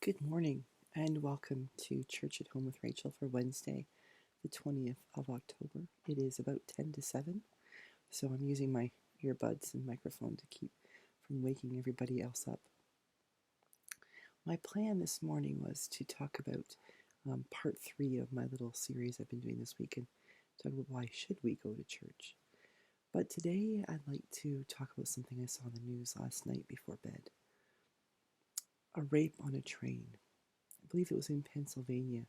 Good morning and welcome to Church at Home with Rachael for Wednesday, the 20th of October. It is about 10 to 7, so I'm using my earbuds and microphone to keep from waking everybody else up. My plan this morning was to talk about part 3 of my little series I've been doing this week and talk about why should we go to church. But today I'd like to talk about something I saw in the news last night before bed. A rape on a train. I believe it was in Pennsylvania.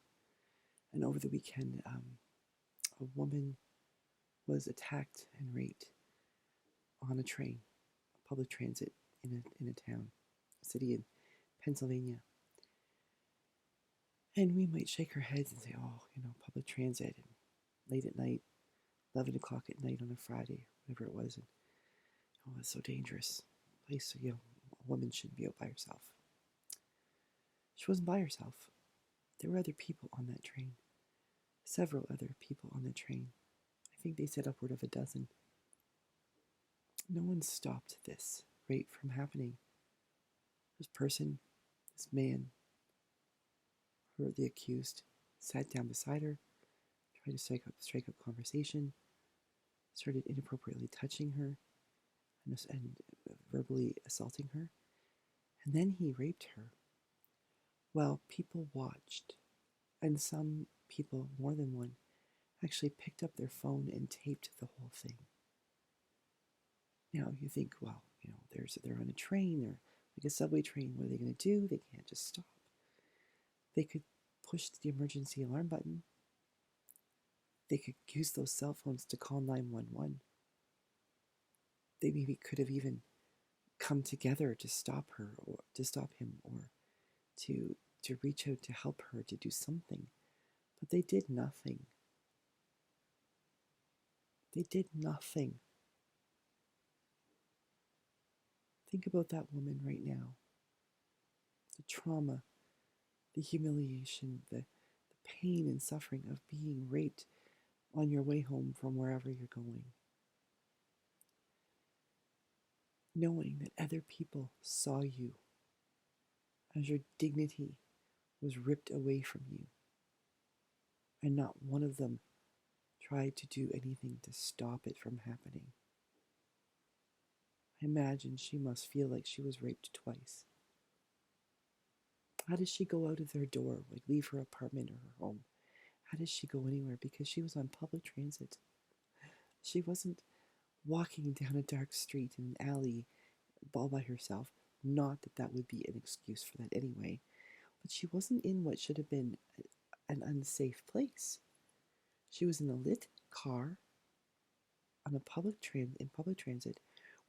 And over the weekend, a woman was attacked and raped on a train, public transit in a town, a city in Pennsylvania. And we might shake our heads and say, oh, public transit, and late at night, 11 o'clock at night on a Friday, whatever it was, and it's so dangerous. Place, a woman shouldn't be out by herself. She wasn't by herself. There were other people on that train. Several other people on the train. I think they said upward of a dozen. No one stopped this rape from happening. This man, her, the accused, sat down beside her, tried to strike up conversation, started inappropriately touching her and verbally assaulting her, and then he raped her. Well, people watched, and some people, more than one, actually picked up their phone and taped the whole thing. Now you think, well, they're on a train, or like a subway train. What are they going to do? They can't just stop. They could push the emergency alarm button. They could use those cell phones to call 911. They maybe could have even come together to stop her, or to stop him, or to reach out to help her, to do something. But they did nothing. They did nothing. Think about that woman right now. The trauma, the humiliation, the pain and suffering of being raped on your way home from wherever you're going. Knowing that other people saw you as your dignity was ripped away from you, and not one of them tried to do anything to stop it from happening. I imagine she must feel like she was raped twice. How does she go out of their door, like leave her apartment or her home? How does she go anywhere? Because she was on public transit. She wasn't walking down a dark street in an alley all by herself. Not that that would be an excuse for that anyway. But she wasn't in what should have been an unsafe place. She was in a lit car on a public transit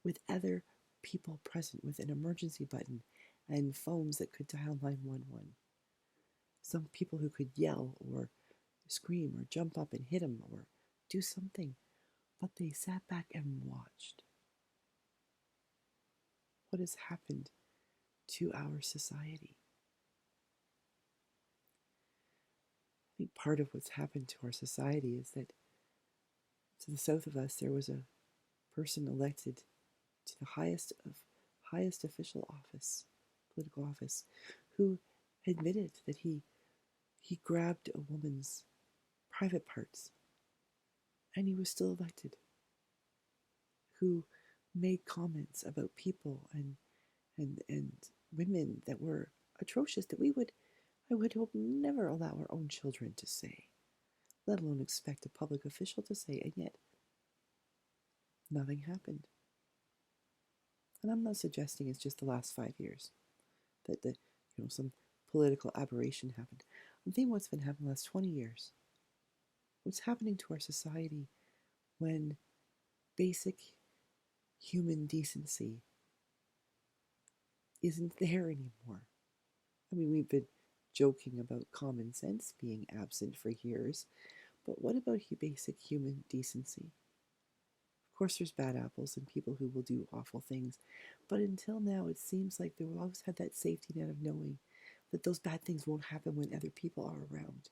with other people present, with an emergency button and phones that could dial 911. Some people who could yell or scream or jump up and hit him or do something. But they sat back and watched. What has happened to our society? I think part of what's happened to our society is that to the south of us there was a person elected to the highest official office, political office, who admitted that he grabbed a woman's private parts, and he was still elected. Who made comments about people and women that were atrocious, that I would hope never allow our own children to say, let alone expect a public official to say, and yet nothing happened. And I'm not suggesting it's just the last 5 years that some political aberration happened. I'm thinking what's been happening the last 20 years. What's happening to our society when basic human decency isn't there anymore. I mean, we've been joking about common sense being absent for years, but what about basic human decency? Of course, there's bad apples and people who will do awful things, but until now, it seems like we've always had that safety net of knowing that those bad things won't happen when other people are around.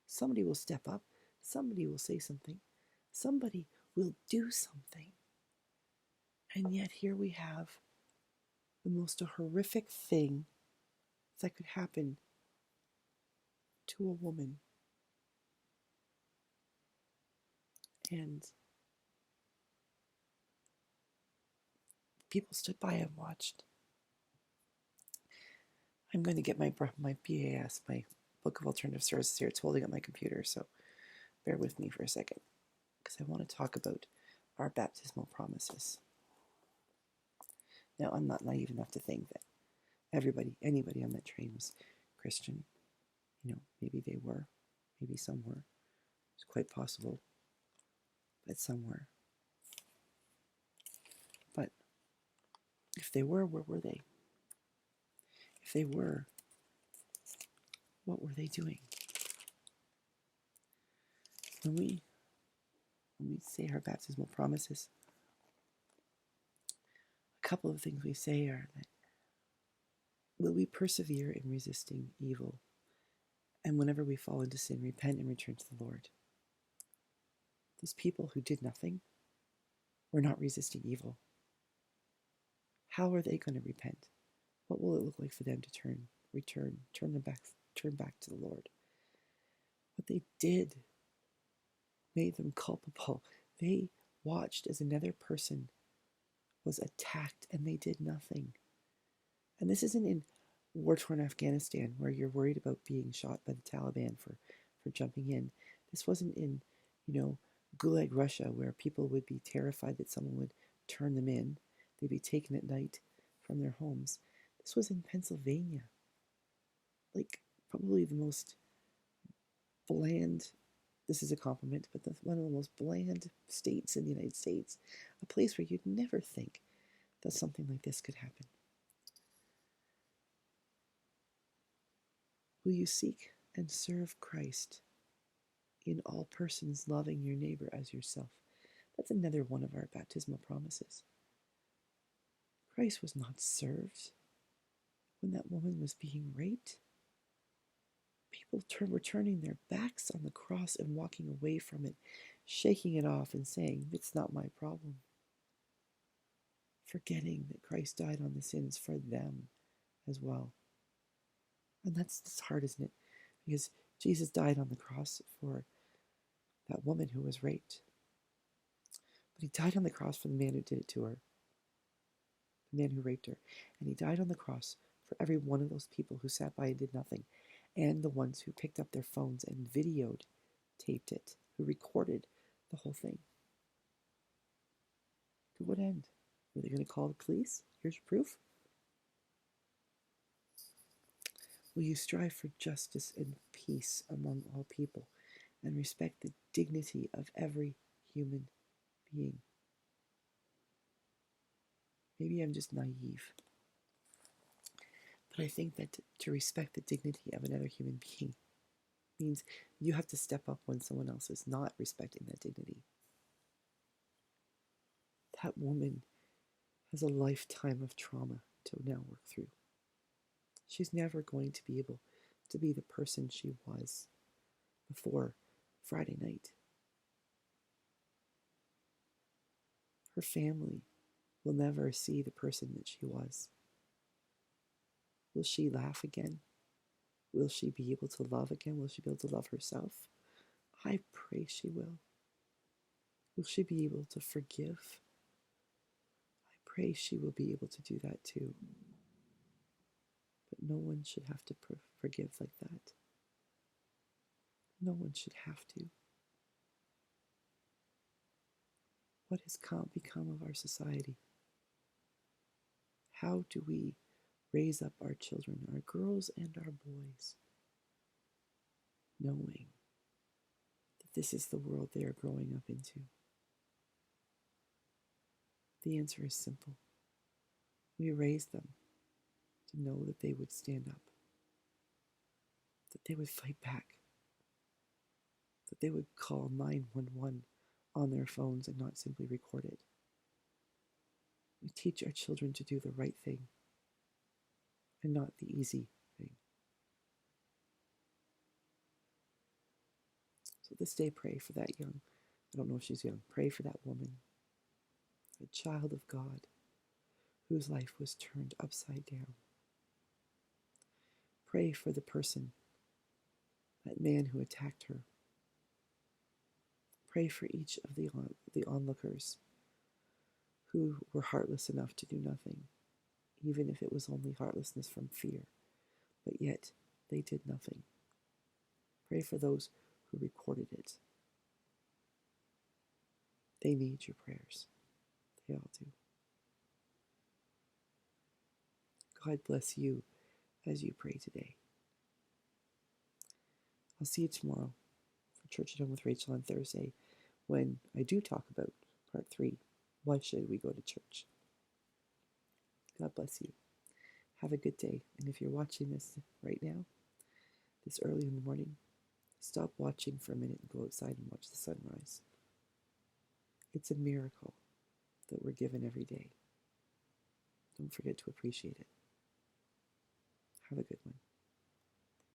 Somebody will step up, somebody will say something, somebody will do something. And yet here we have the most horrific thing that could happen to a woman. And people stood by and watched. I'm going to get my BAS, my Book of Alternative Services here. It's holding up my computer, so bear with me for a second, because I want to talk about our baptismal promises. Now, I'm not naive enough to think that anybody on that train was Christian. Maybe they were, maybe some were. It's quite possible that some were. But if they were, where were they? If they were, what were they doing? When we say our baptismal promises, a couple of things we say are that will we persevere in resisting evil, and whenever we fall into sin, repent and return to the Lord. Those people who did nothing were not resisting evil. How are they going to repent? What will it look like for them to turn back to the Lord? What they did made them culpable. They watched as another person was attacked and they did nothing. And this isn't in war-torn Afghanistan where you're worried about being shot by the Taliban for jumping in. This wasn't in, Gulag Russia where people would be terrified that someone would turn them in. They'd be taken at night from their homes. This was in Pennsylvania. Like, probably the most bland, this is a compliment, but one of the most bland states in the United States. A place where you'd never think that something like this could happen. Will you seek and serve Christ in all persons, loving your neighbor as yourself? That's another one of our baptismal promises. Christ was not served when that woman was being raped. People were turning their backs on the cross and walking away from it, shaking it off and saying, "It's not my problem." Forgetting that Christ died on the sins for them as well. And that's hard, isn't it? Because Jesus died on the cross for that woman who was raped. But he died on the cross for the man who did it to her, the man who raped her. And he died on the cross for every one of those people who sat by and did nothing, and the ones who picked up their phones and taped it, who recorded the whole thing. To what end? Were they going to call the police? Here's your proof. Will you strive for justice and peace among all people and respect the dignity of every human being? Maybe I'm just naive, but I think that to respect the dignity of another human being means you have to step up when someone else is not respecting that dignity. That woman has a lifetime of trauma to now work through. She's never going to be able to be the person she was before Friday night. Her family will never see the person that she was. Will she laugh again? Will she be able to love again? Will she be able to love herself? I pray she will. Will she be able to forgive? I pray she will be able to do that too. But no one should have to forgive like that. No one should have to. What has become of our society? How do we raise up our children, our girls and our boys, knowing that this is the world they are growing up into? The answer is simple. We raise them to know that they would stand up, that they would fight back, that they would call 911 on their phones and not simply record it. We teach our children to do the right thing and not the easy thing. So this day, pray for that I don't know if she's young, pray for that woman, a child of God, whose life was turned upside down. Pray for the person, that man who attacked her. Pray for each of the onlookers who were heartless enough to do nothing, even if it was only heartlessness from fear, but yet they did nothing. Pray for those who recorded it. They need your prayers. They all do. God bless you as you pray today. I'll see you tomorrow for Church at Home with Rachael on Thursday, when I do talk about part 3. Why should we go to church? God bless you. Have a good day. And if you're watching this right now, this early in the morning, stop watching for a minute and go outside and watch the sunrise. It's a miracle that we're given every day. Don't forget to appreciate it. Have a good one.